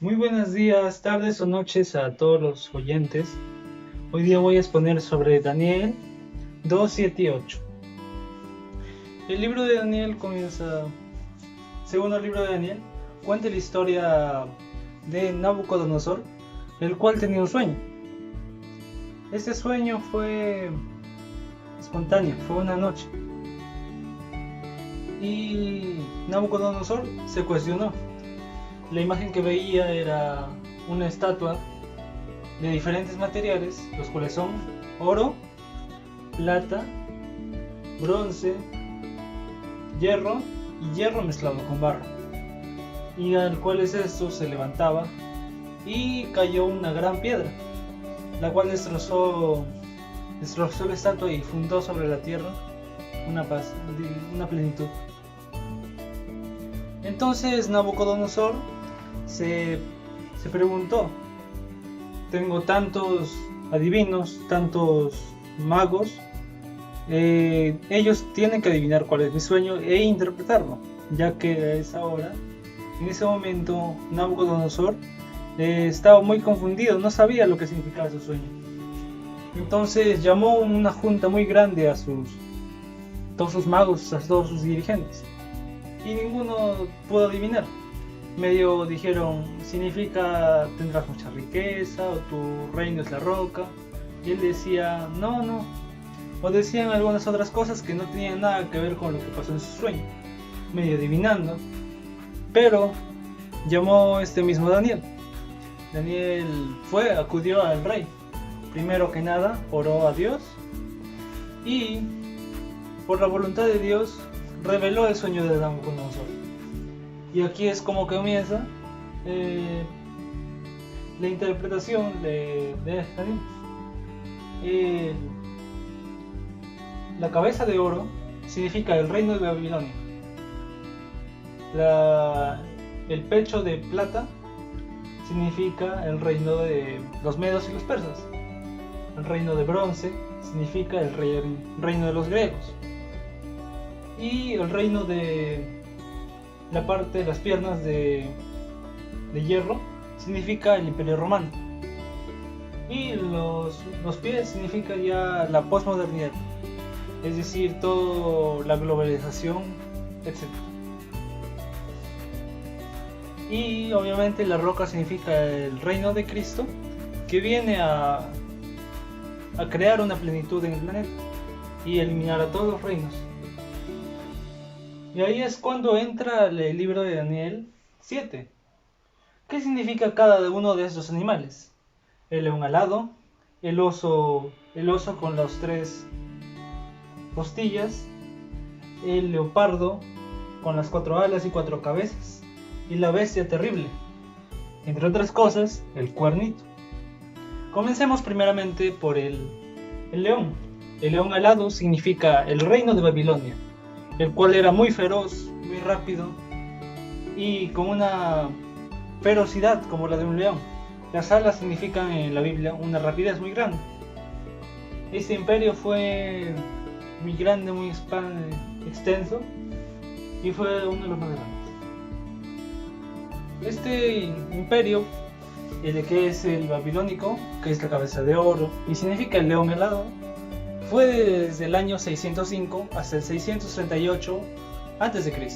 Muy buenos días, tardes o noches a todos los oyentes. Hoy día voy a exponer sobre Daniel 2, 7 y 8. El libro de Daniel comienza, segundo libro de Daniel, cuenta la historia de Nabucodonosor, el cual tenía un sueño. Este sueño fue espontáneo, fue una noche. Y Nabucodonosor se cuestionó. La imagen que veía era una estatua de diferentes materiales, los cuales son oro, plata, bronce, hierro y hierro mezclado con barro. Y al cual esto se levantaba y cayó una gran piedra, la cual destrozó la estatua y fundó sobre la tierra una paz, una plenitud. Entonces Nabucodonosor se preguntó: tengo tantos adivinos, tantos magos, ellos tienen que adivinar cuál es mi sueño e interpretarlo, ya que a esa hora, en ese momento, Nabucodonosor estaba muy confundido, no sabía lo que significaba su sueño. Entonces llamó una junta muy grande a todos sus magos, a todos sus dirigentes, y ninguno pudo adivinar. Medio dijeron: significa tendrás mucha riqueza, o tu reino es la roca. Y él decía: no. O decían algunas otras cosas que no tenían nada que ver con lo que pasó en su sueño, medio adivinando. Pero llamó este mismo Daniel. Daniel acudió al rey. Primero que nada oró a Dios y, por la voluntad de Dios, reveló el sueño de Nabucodonosor. Y aquí es como que comienza la interpretación de Daniel. La cabeza de oro significa el reino de Babilonia. El pecho de plata significa el reino de los medos y los persas. El reino de bronce significa el reino de los griegos. Y el reino de la parte de las piernas de hierro significa el imperio romano. Y los pies significa ya la posmodernidad, es decir, toda la globalización, etc. Y obviamente la roca significa el reino de Cristo, que viene a crear una plenitud en el planeta y eliminar a todos los reinos. Y ahí es cuando entra el libro de Daniel 7. ¿Qué significa cada uno de estos animales? El león alado, el oso con las 3 costillas, el leopardo con las 4 alas y 4 cabezas, y la bestia terrible, entre otras cosas, el cuernito. Comencemos primeramente por el león. El león alado significa el reino de Babilonia, el cual era muy feroz, muy rápido y con una ferocidad como la de un león. Las alas significan en la Biblia una rapidez muy grande. Este imperio fue muy grande, muy extenso, y fue uno de los más grandes. Este imperio, el que es el babilónico, que es la cabeza de oro y significa el león alado, fue desde el año 605 hasta el 638 a.C.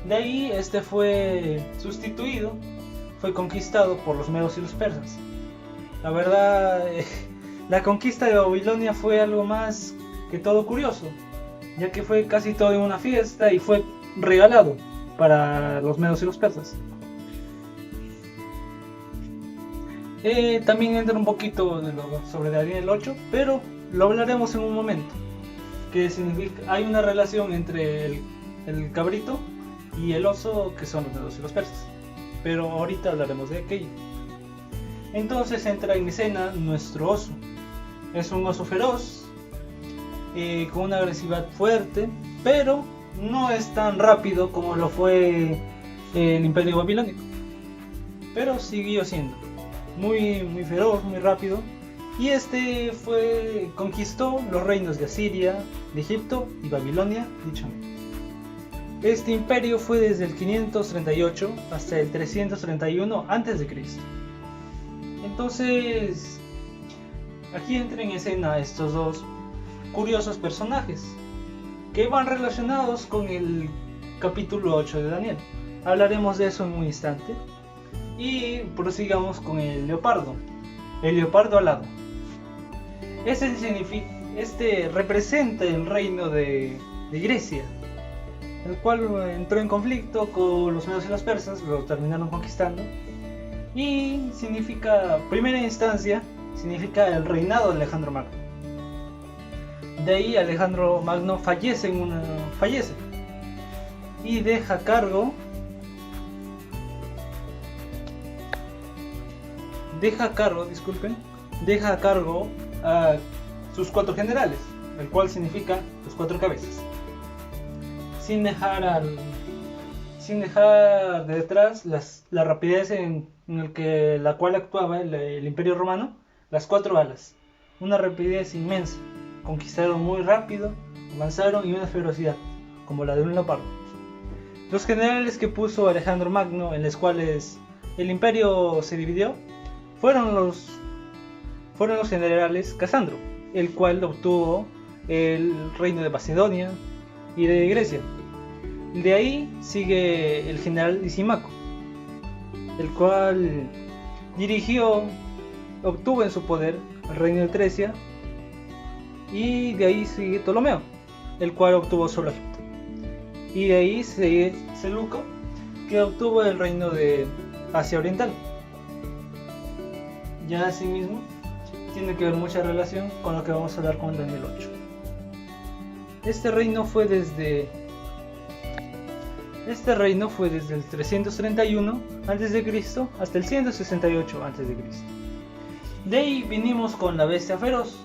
De ahí este fue sustituido, fue conquistado por los medos y los persas. La verdad, la conquista de Babilonia fue algo más que todo curioso, ya que fue casi todo en una fiesta y fue regalado para los medos y los persas. También entra un poquito sobre Daniel 8, pero lo hablaremos en un momento. Que significa, hay una relación entre el cabrito y el oso, que son los medos y los persas, pero ahorita hablaremos de aquello. Entonces entra en escena nuestro oso. Es un oso feroz, con una agresividad fuerte, pero no es tan rápido como lo fue el imperio babilónico, pero siguió siendo muy feroz, muy rápido. Y conquistó los reinos de Asiria, de Egipto y Babilonia, dicho. Este imperio fue desde el 538 hasta el 331 a.C. Entonces, aquí entran en escena estos dos curiosos personajes que van relacionados con el capítulo 8 de Daniel. Hablaremos de eso en un instante. Y prosigamos con el leopardo alado. Este representa el reino de Grecia, el cual entró en conflicto con los medos y los persas, lo terminaron conquistando. Y significa, primera instancia, significa el reinado de Alejandro Magno. De ahí Alejandro Magno fallece y deja a cargo a sus 4 generales, el cual significa los 4 cabezas, sin dejar de detrás la rapidez en la cual actuaba el Imperio Romano, las 4 alas, una rapidez inmensa, conquistaron muy rápido, avanzaron y una ferocidad, como la de un leopardo. Los generales que puso Alejandro Magno, en los cuales el imperio se dividió, fueron los generales Casandro, el cual obtuvo el reino de Macedonia y de Grecia. De ahí sigue el general Lisímaco, el cual obtuvo en su poder el reino de Trecia, y de ahí sigue Ptolomeo, el cual obtuvo solo Egipto. Y de ahí sigue Seleuco, que obtuvo el reino de Asia Oriental. Ya asimismo tiene que ver mucha relación con lo que vamos a hablar con Daniel 8. Este reino fue desde el 331 a.C. hasta el 168 a.C. De ahí vinimos con la bestia feroz.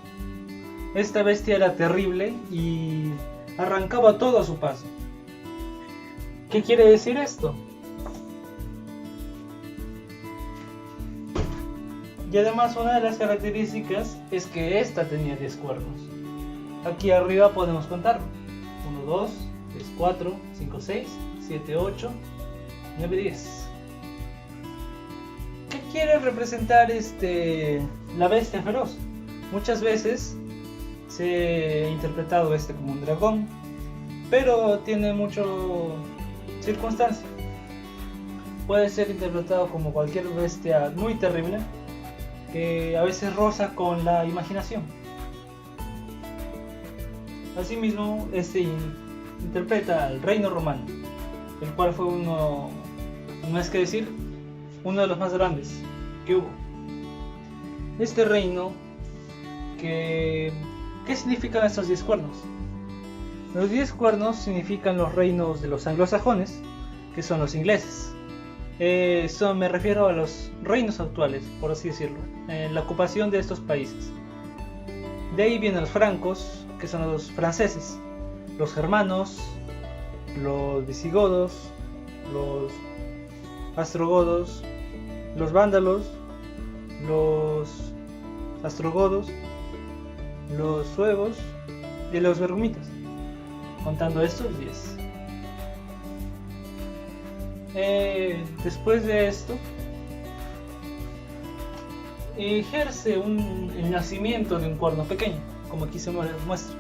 Esta bestia era terrible y arrancaba todo a su paso. ¿Qué quiere decir esto? Y además una de las características es que esta tenía 10 cuernos. Aquí arriba podemos contarlo. 1, 2, 3, 4, 5, 6, 7, 8, 9, 10. ¿Qué quiere representar la bestia feroz? Muchas veces se ha interpretado como un dragón, pero tiene mucho circunstancia. Puede ser interpretado como cualquier bestia muy terrible, que a veces roza con la imaginación. Asimismo, interpreta al reino romano, el cual fue uno de los más grandes que hubo. Este reino, ¿qué significan estos 10 cuernos? Los 10 cuernos significan los reinos de los anglosajones, que son los ingleses. Me refiero a los reinos actuales, por así decirlo, en la ocupación de estos países. De ahí vienen los francos, que son los franceses, los germanos, los visigodos, los ostrogodos, los vándalos, los ostrogodos, los suevos y los bergumitas, contando estos 10. Después de esto, ejerce el nacimiento de un cuerno pequeño, como aquí se muestra.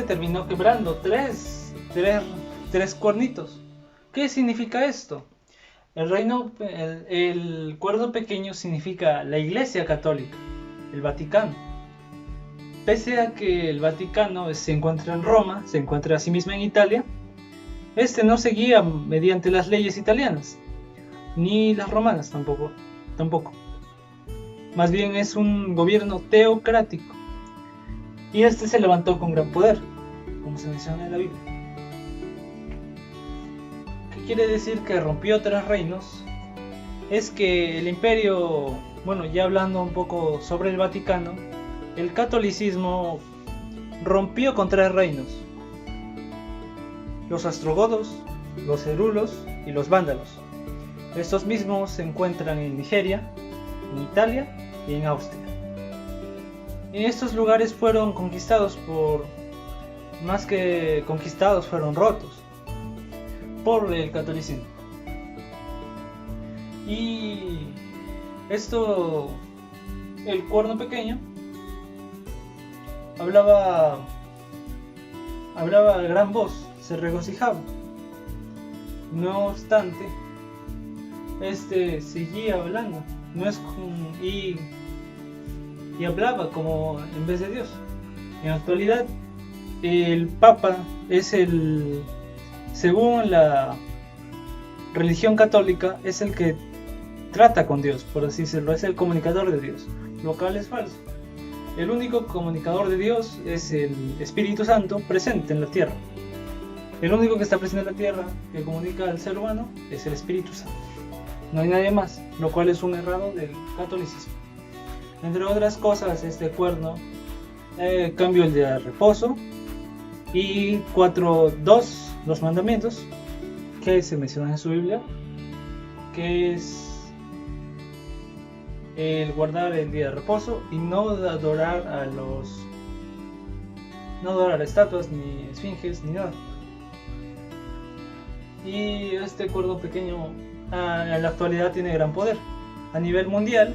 Terminó quebrando tres cuernitos. ¿Qué significa esto? El cuerno pequeño significa la Iglesia Católica, el Vaticano. Pese a que el Vaticano se encuentra en Roma, se encuentra asimismo en Italia, no se guía mediante las leyes italianas, ni las romanas tampoco. Más bien es un gobierno teocrático, y se levantó con gran poder, como se menciona en la Biblia. ¿Qué quiere decir que rompió 3 reinos? Es que el imperio, ya hablando un poco sobre el Vaticano, el catolicismo rompió con 3 reinos: los ostrogodos, los herulos y los vándalos. Estos mismos se encuentran en Nigeria, en Italia y en Austria. En estos lugares fueron conquistados más que conquistados, fueron rotos por el catolicismo. Y esto, el cuerno pequeño hablaba a gran voz, se regocijaba. No obstante, seguía hablando, y hablaba como en vez de Dios. En la actualidad, el Papa es según la religión católica, es el que trata con Dios, por así decirlo, es el comunicador de Dios, lo cual es falso. El único comunicador de Dios es el Espíritu Santo presente en la tierra. El único que está presente en la tierra que comunica al ser humano es el Espíritu Santo. No hay nadie más, lo cual es un errado del catolicismo. Entre otras cosas, este cuerno cambió el día de reposo y los mandamientos que se mencionan en su Biblia, que es el guardar el día de reposo y no adorar a estatuas, ni esfinges, ni nada. Y este cuerno pequeño en la actualidad tiene gran poder. A nivel mundial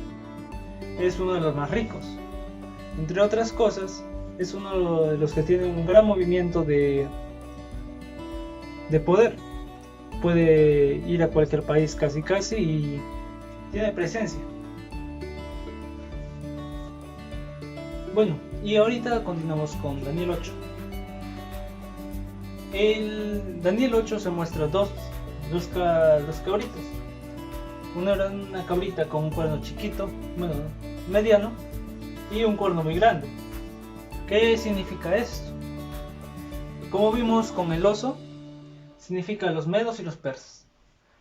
es uno de los más ricos. Entre otras cosas, es uno de los que tiene un gran movimiento de poder. Puede ir a cualquier país casi y tiene presencia. Bueno, y ahorita continuamos con Daniel 8. El Daniel 8 se muestra dos cabritos. Una era una cabrita con un cuerno chiquito, mediano, y un cuerno muy grande. ¿Qué significa esto? Como vimos con el oso, significa los medos y los persas.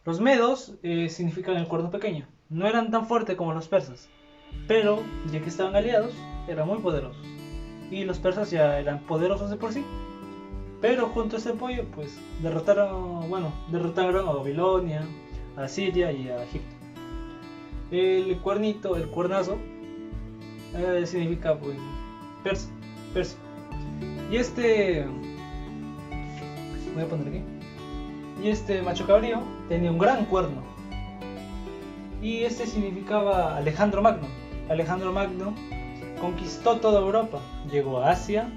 Los medos significan el cuerno pequeño. No eran tan fuertes como los persas, pero ya que estaban aliados, eran muy poderosos. Y los persas ya eran poderosos de por sí. Pero junto a este apoyo, pues derrotaron a Babilonia, a Siria y a Egipto. El cuernazo, significa pues persa. Y voy a poner aquí. Y este macho cabrío tenía un gran cuerno. Y significaba Alejandro Magno. Alejandro Magno conquistó toda Europa, llegó a Asia,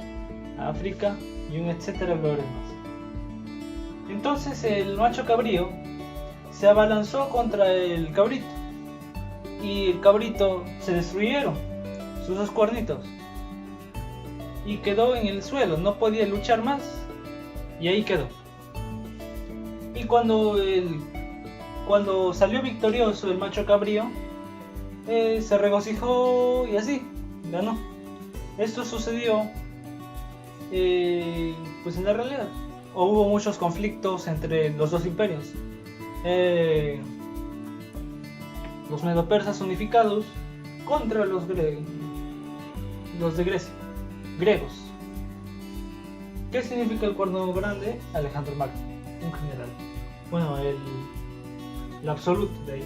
a África y un etcétera de lugares más. Entonces el macho cabrío se abalanzó contra el cabrito y el cabrito se destruyeron sus dos cuernitos y quedó en el suelo, no podía luchar más y ahí quedó. Y cuando salió victorioso el macho cabrío, se regocijó y así ganó. Esto sucedió pues en la realidad. Hubo muchos conflictos entre los dos imperios. Los medo-persas unificados contra los de Grecia, griegos. ¿Qué significa el cuerno grande? Alejandro Magno, un general. Bueno, el absoluto de ahí.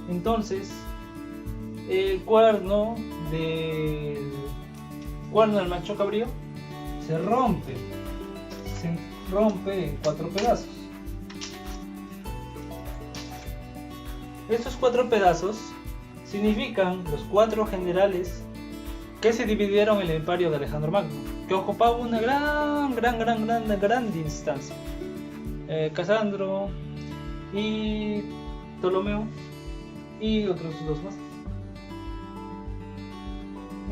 Entonces, el cuerno del macho cabrío se rompe en 4 pedazos. Estos 4 pedazos significan los 4 generales que se dividieron en el imperio de Alejandro Magno, que ocupaba una gran distancia. Casandro y Ptolomeo y otros 2 más.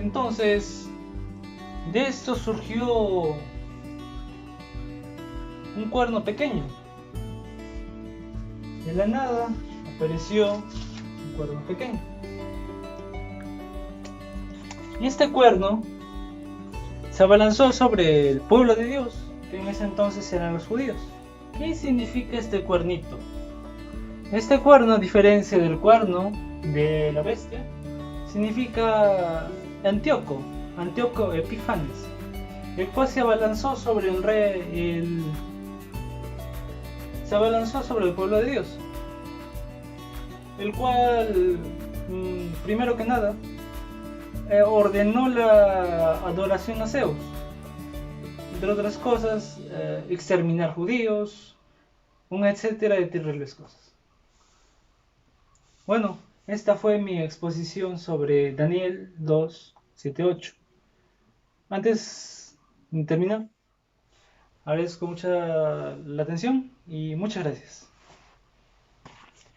Entonces, de esto surgió un cuerno pequeño. De la nada apareció un cuerno pequeño. Y este cuerno se abalanzó sobre el pueblo de Dios, que en ese entonces eran los judíos. ¿Qué significa este cuernito? Este cuerno, a diferencia del cuerno de la bestia, significa Antíoco Epífanes, el cual se abalanzó sobre el pueblo de Dios, el cual primero que nada ordenó la adoración a Zeus, entre otras cosas, exterminar judíos, un etcétera de terribles cosas. Bueno, esta fue mi exposición sobre Daniel 2:7-8. Antes de terminar, agradezco mucha la atención y muchas gracias.